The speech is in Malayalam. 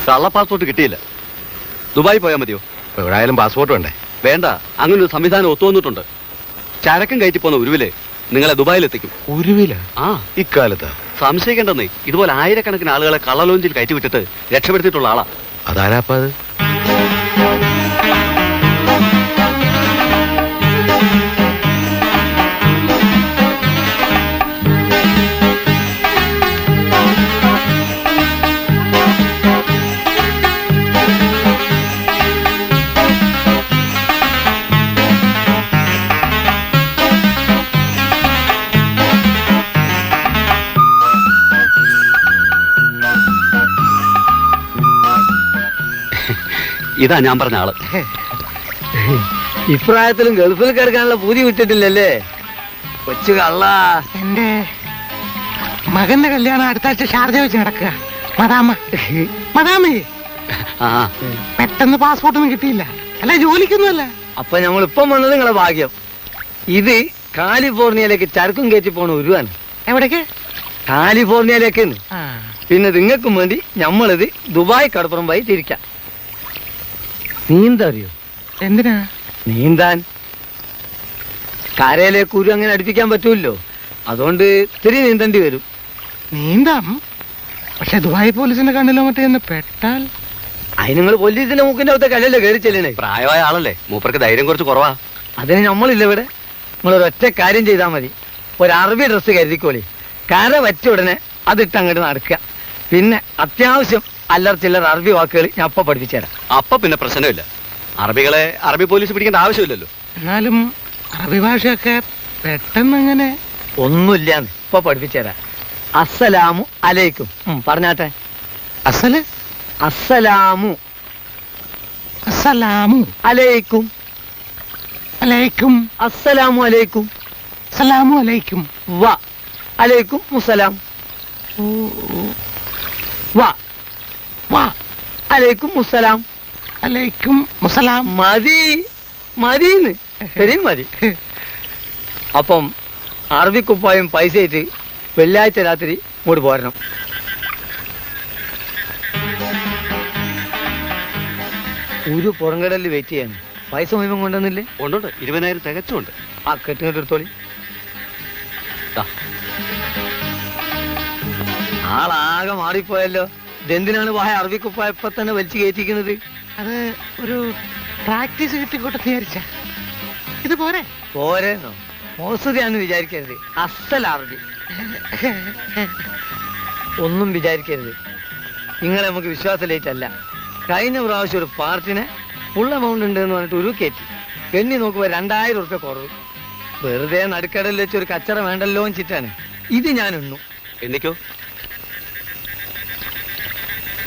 കള്ള പാസ്പോർട്ട് കിട്ടിയില്ല. ദുബായി പോയാൽ മതിയോ? എവിടെയായാലും പാസ്പോർട്ട് വേണ്ടേ? വേണ്ട, അങ്ങനെ ഒരു സംവിധാനം ഒത്തുവന്നിട്ടുണ്ട്. ചരക്കും കയറ്റി പോകുന്ന ഉരുവില് നിങ്ങളെ ദുബായിലെത്തിക്കും. ഉരുവില? ആ, ഇക്കാലത്ത് സംശയിക്കേണ്ടെന്നേ. ഇതുപോലെ ആയിരക്കണക്കിന് ആളുകളെ കള്ളലോഞ്ചിൽ കയറ്റി വിട്ടിട്ട് രക്ഷപ്പെടുത്തിയിട്ടുള്ള ആളാ. അതാരാപ്പ അത്? ഇതാ ഞാൻ പറഞ്ഞ ആള്. ഇപ്രായത്തിലും ഗൾഫിൽ കിടക്കാനുള്ള പൂതി വിട്ടിട്ടില്ലല്ലേ കൊച്ചു കള്ള. എന്റെ മകന്റെ കല്യാണം അടുത്ത ആഴ്ച ഷാർജ വെച്ച് നടക്കുക. മദാമേ ആ, പെട്ടെന്ന് പാസ്പോർട്ടൊന്നും കിട്ടിയില്ല. അല്ല, ജോലിക്കൊന്നുമല്ല. അപ്പൊ ഞങ്ങൾ ഇപ്പം വന്നത് നിങ്ങളെ ഭാഗ്യം. ഇത് കാലിഫോർണിയയിലേക്ക് ചരക്കും കയറ്റി പോണ ഉരുവാണ്. എവിടേക്ക്? കാലിഫോർണിയയിലേക്ക്. പിന്നെ നിങ്ങൾക്കും വേണ്ടി നമ്മളിത് ദുബായ് കടപ്പുറം പോയി തിരിക്കാം. നീന്തറിയോ? എന്തിനാ നീന്താൻ. കരയിലേക്ക് ഉരു അങ്ങനെ അടുപ്പിക്കാൻ പറ്റൂല്ലോ, അതുകൊണ്ട് ഇത്തിരി നീന്തേണ്ടി വരും. നീന്താം, പക്ഷെ ദുബായ് പോലീസിന്റെ കണ്ണിലോ മറ്റേ എന്ന് പെട്ടാൽ? അതിന് നിങ്ങൾ പോലീസിന്റെ മൂക്കിന്റെ അകത്തെ കല്ലല്ലേ കയറി ചെല്ലണേ. പ്രായമായ ആളല്ലേ, മൂപ്പർക്ക് ധൈര്യം കുറച്ച് കുറവാ. അതിന് നമ്മളില്ല ഇവിടെ. നിങ്ങളൊരൊറ്റ കാര്യം ചെയ്താൽ മതി. ഒരു അറബി ഡ്രസ്സ് കരുതിക്കോളി. കര വച്ച ഉടനെ അതിട്ട് അങ്ങോട്ട് നടക്കുക. പിന്നെ അത്യാവശ്യം അല്ലറ ചില്ലറ അറബി വാക്കുകൾ ഞാൻ അപ്പൊ പഠിപ്പിച്ചു തരാം. അപ്പൊ പിന്നെ പ്രശ്നമില്ല. അറബികളെ അറബി പോലീസ് പിടിക്കേണ്ട ആവശ്യമില്ലല്ലോ. എന്നാലും അറബി ഭാഷയൊക്കെ പെട്ടെന്ന് അങ്ങനെ ഒന്നുമില്ലാന്ന് ഇപ്പൊ പഠിപ്പിച്ചു തരാം. അസ്സലാമു അലൈക്കും. പറഞ്ഞാട്ടെ. അസല് അസ്സലാമു അസ്സലാമു അലൈക്കും. അലൈക്കും. അസ്സലാമു അലൈക്കും. സലാമു അലൈക്കും. വ അലൈക്കും മുസലാം. വ വാ അലൈക്കും മുസലാം. അലൈക്കും മുസലാം. മതി മതിന്ന് ശരിയും മതി. അപ്പം അറബിക്കുപ്പായും പൈസ ആയിട്ട് വെള്ളിയാഴ്ച രാത്രി ഇങ്ങോട്ട് പോരണം. ഒരു പുറംകടലിൽ വെയിറ്റ് ചെയ്യാൻ പൈസ മുഴുവൻ കൊണ്ടുവന്നില്ലേ? ഉണ്ടുണ്ട്, 20,000 തികച്ചുണ്ട്. ആ കെട്ടിങ്ങോട്ട് എടുത്തോളി. ആളാകെ മാറിപ്പോയല്ലോ. ഇതെന്തിനാണ് വായ അറബിക്കുപ്പായ ഇപ്പൊ തന്നെ വലിച്ചു കയറ്റിക്കുന്നത്? അത് ഒരു പ്രാക്ടീസ് കിട്ടിക്കോട്ടെ വിചാരിച്ച. ഇത് പോരെ? പോരെന്നോ? മോശതയാണെന്ന് വിചാരിക്കരുത്. അസൽ അറബി. ഒന്നും വിചാരിക്കരുത്. നിങ്ങളെ നമുക്ക് വിശ്വാസലേറ്റല്ല. കഴിഞ്ഞ പ്രാവശ്യം ഒരു പാർട്ടിനെ ഫുൾ എമൗണ്ട് ഉണ്ട് എന്ന് പറഞ്ഞിട്ട് ഒരു കയറ്റി. എണ്ണി നോക്കുമ്പോൾ 2000 ഉറുപ്പ്യ കുറവ്. വെറുതെ നടുക്കടലിൽ വെച്ച് ഒരു കച്ചറ വേണ്ടല്ലോ എന്ന് ചിറ്റാണ് ഇത് ഞാൻ എണ്ണു. എന്നിക്കോ?